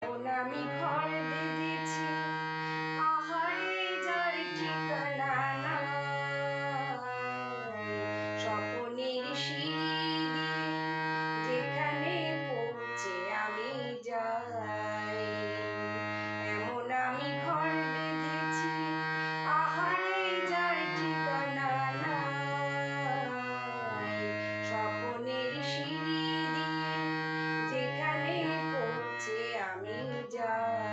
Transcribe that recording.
আমি ঘর বেঁধেছি, আহারে যার ঠিকানা নাই, স্বপনের সিঁড়ি দিয়ে যেখানে পৌঁছে আমি যাই। এমন আমি ঘর বেঁধেছি, আহারে যার ঠিকানা নাই, স্বপনের সিঁড়ি দিয়ে যেখানে পৌঁছে আমি যাই।